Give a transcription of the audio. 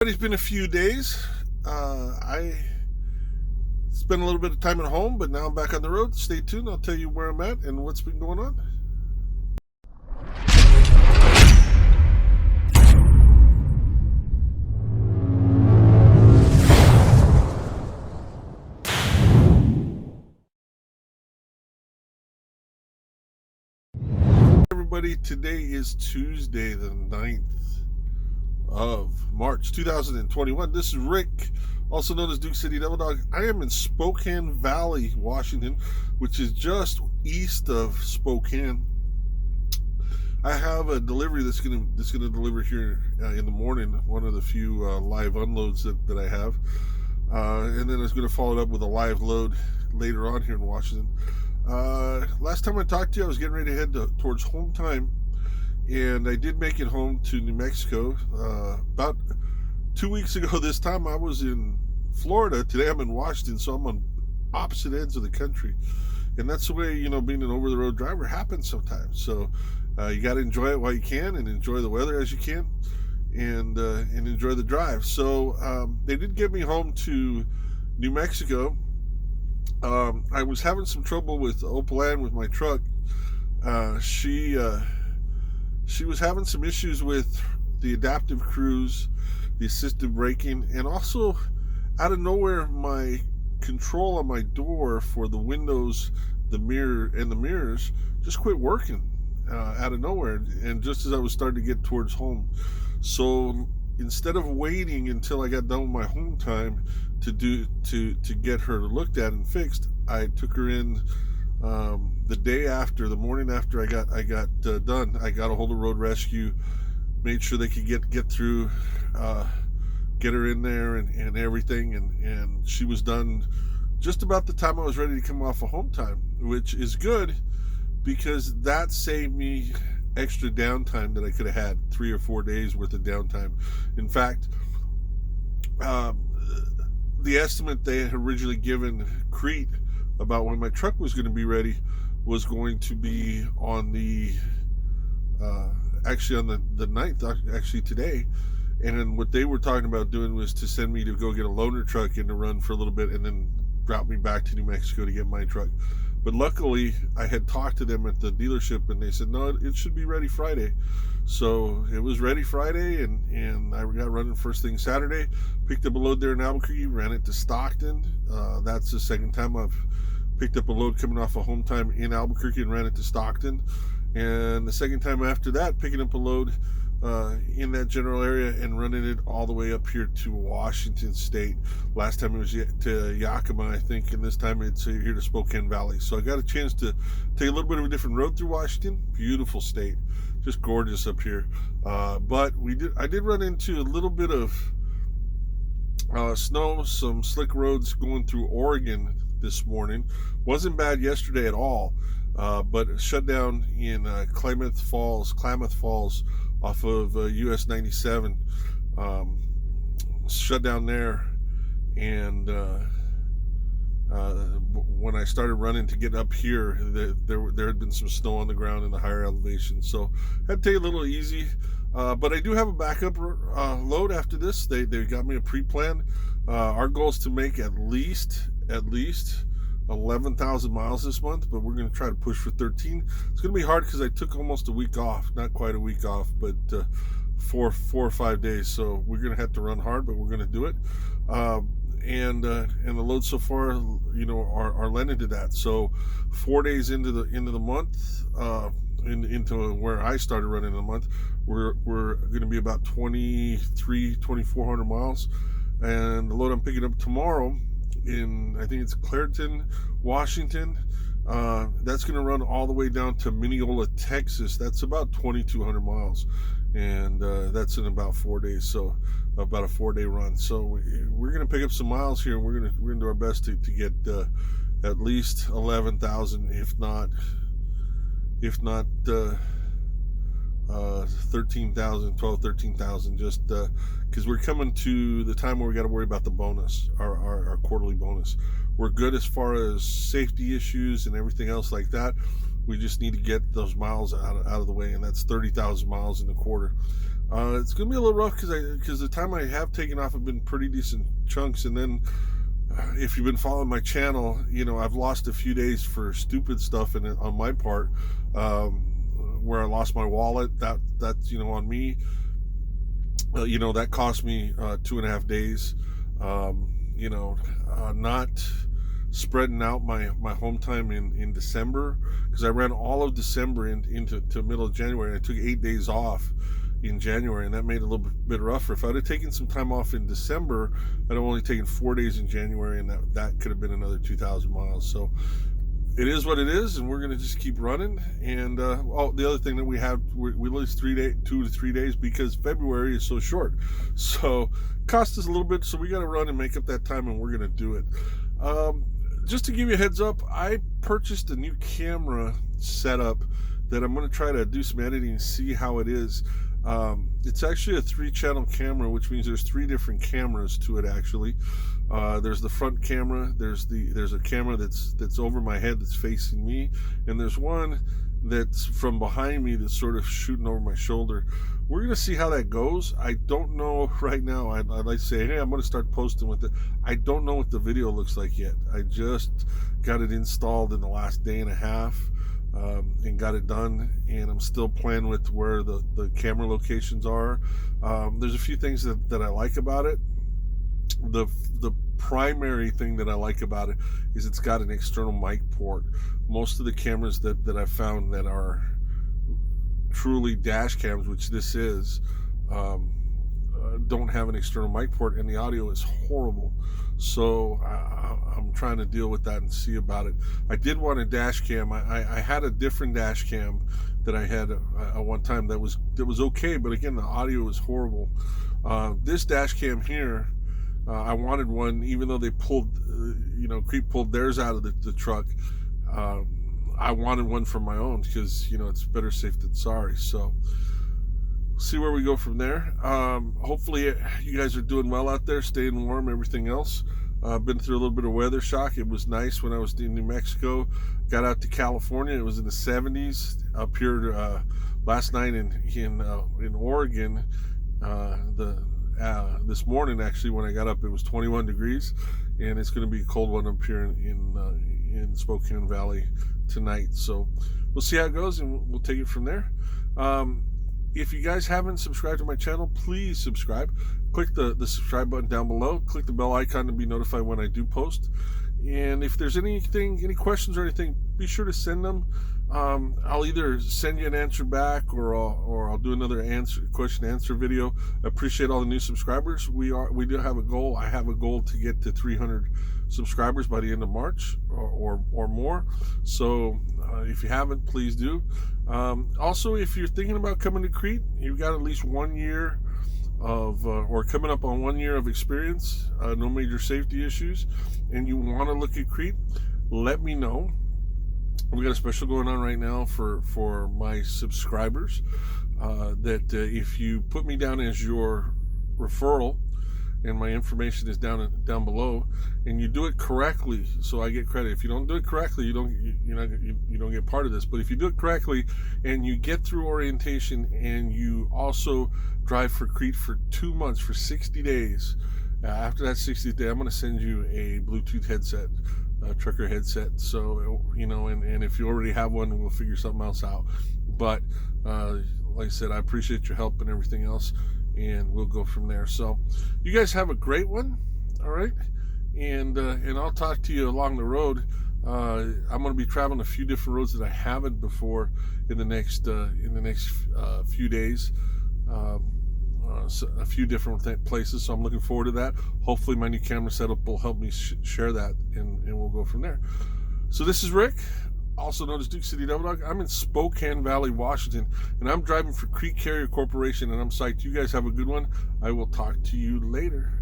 It's been a few days. I spent a little bit of time at home, but now I'm back on the road. Stay tuned. I'll tell you where I'm at and what's been going on. Everybody, today is Tuesday, the 9th of March 2021. This is Rick, also known as Duke City Devil Dog. I am in Spokane Valley, Washington, which is just east of Spokane. I have a delivery that's gonna deliver here in the morning. One of the few live unloads that I have, and then it's going to follow it up with a live load later on here in Washington. Last time I talked to you, I was getting ready to head towards home time, and I did make it home to New Mexico. About 2 weeks ago this time, I was in Florida. Today I'm in Washington, so I'm on opposite ends of the country. And that's the way, being an over-the-road driver happens sometimes. So you got to enjoy it while you can, and enjoy the weather as you can, and enjoy the drive. So they did get me home to New Mexico. I was having some trouble with Opal with my truck. She was having some issues with the adaptive cruise, the assisted braking, and also out of nowhere, my control on my door for the windows, the mirror, and the mirrors just quit working out of nowhere. And just as I was starting to get towards home, so instead of waiting until I got done with my home time to get her looked at and fixed, I took her in the morning after I got done. I got a hold of Road Rescue, made sure they could get through, get her in there and everything, and she was done just about the time I was ready to come off of home time, which is good because that saved me extra downtime that I could have had 3 or 4 days worth of downtime. In fact, the estimate they had originally given Crete about when my truck was going to be ready was going to be on the actually on the 9th, actually today. And then what they were talking about doing was to send me to go get a loaner truck in to run for a little bit and then route me back to New Mexico to get my truck. But luckily, I had talked to them at the dealership, and they said, no, it should be ready Friday. So it was ready Friday, and I got running first thing Saturday. Picked up a load there in Albuquerque, ran it to Stockton. That's the second time I've picked up a load coming off of home time in Albuquerque and ran it to Stockton. And the second time after that, picking up a load in that general area and running it all the way up here to Washington State. Last time it was to Yakima, I think, and this time it's here to Spokane Valley. So I got a chance to take a little bit of a different road through Washington. Beautiful state, just gorgeous up here. But I did run into a little bit of snow, some slick roads going through Oregon this morning. Wasn't bad yesterday at all, but shut down in Klamath Falls off of US 97, shut down there. And when I started running to get up here, there had been some snow on the ground in the higher elevation, so I had to take it a little easy. But I do have a backup load after this. They got me a pre-plan. Our goal is to make at least 11,000 miles this month, but we're going to try to push for 13. It's going to be hard because I took almost a week off, not quite a week off, but 4 or 5 days. So we're going to have to run hard, but we're going to do it. And the loads so far, are lending to that. So 4 days into the month, into where I started running the month, we're going to be about 2,400 miles. And the load I'm picking up tomorrow, I think it's Clairton, Washington, that's going to run all the way down to Mineola, Texas. That's about 2,200 miles, and that's in about 4 days, so about a 4-day run. So we're going to pick up some miles here, and we're going to do our best to get at least 11,000, if not 13,000, just because we're coming to the time where we got to worry about the bonus, our quarterly bonus. We're good as far as safety issues and everything else like that. We just need to get those miles out of the way, and that's 30,000 miles in the quarter. It's gonna be a little rough because the time I have taken off have been pretty decent chunks, and then if you've been following my channel, I've lost a few days for stupid stuff on my part, where I lost my wallet. That's on me. That cost me 2.5 days. Not spreading out my home time in December, because I ran all of December into middle of January, and I took 8 days off in January, and that made it a little bit rougher. If I'd have taken some time off in December, I'd have only taken 4 days in January, and that could have been another 2,000 miles. So it is what it is, and we're going to just keep running. And the other thing that we have, we lose 2 to 3 days because February is so short. So it cost us a little bit, so we got to run and make up that time, and we're going to do it. Just to give you a heads up, I purchased a new camera setup that I'm going to try to do some editing and see how it is. It's actually a 3-channel camera, which means there's 3 different cameras to it. Actually, there's the front camera, there's a camera that's over my head that's facing me, and there's one that's from behind me that's sort of shooting over my shoulder. We're gonna see how that goes. I don't know right now. I'd like to say, hey, I'm gonna start posting with it. I don't know what the video looks like yet. I just got it installed in the last day and a half. And got it done, and I'm still playing with where the camera locations are. There's a few things that I like about it. The primary thing that I like about it is it's got an external mic port. Most of the cameras that I've found that are truly dash cams, which this is, don't have an external mic port, and the audio is horrible. So I'm trying to deal with that and see about it. I did want a dash cam. I had a different dash cam that I had at one time that was okay, but again, the audio was horrible. This dash cam here, I wanted one, even though they pulled, Crete pulled theirs out of the truck. I wanted one for my own because it's better safe than sorry. So see where we go from there. Hopefully you guys are doing well out there, staying warm, everything else. Been through a little bit of weather shock. It was nice when I was in New Mexico. Got out to California. It was in the 70s. Up here last night in Oregon. This morning, actually, when I got up, it was 21 degrees, and it's going to be a cold one up here in Spokane Valley tonight. So we'll see how it goes, and we'll take it from there. If you guys haven't subscribed to my channel, please subscribe. Click the subscribe button down below. Click the bell icon to be notified when I do post. And if there's any questions or anything, be sure to send them. I'll either send you an answer back, or I'll do another question answer video. I appreciate all the new subscribers. We do have a goal. I have a goal to get to 300 subscribers by the end of March or more. So if you haven't, please do. Also, if you're thinking about coming to Crete, you've got at least 1 year of or coming up on 1 year of experience, no major safety issues, and you want to look at Crete, let me know. We got a special going on right now for my subscribers, that if you put me down as your referral, and my information is down below, and you do it correctly, so I get credit. If you don't do it correctly, you don't get part of this. But if you do it correctly and you get through orientation, and you also drive for Crete for 2 months, for 60 days, after that 60th day, I'm going to send you a Bluetooth headset, a trucker headset. So and if you already have one, we'll figure something else out. But like I said, I appreciate your help and everything else, and we'll go from there. So you guys have a great one. All right, and I'll talk to you along the road. I'm going to be traveling a few different roads that I haven't before in the next few days. So a few different places, so I'm looking forward to that. Hopefully my new camera setup will help me share that, and we'll go from there. So this is Rick, also known as Duke City Devil Dog. I'm in Spokane Valley, Washington, and I'm driving for Crete Carrier Corporation, and I'm psyched. You guys have a good one. I will talk to you later.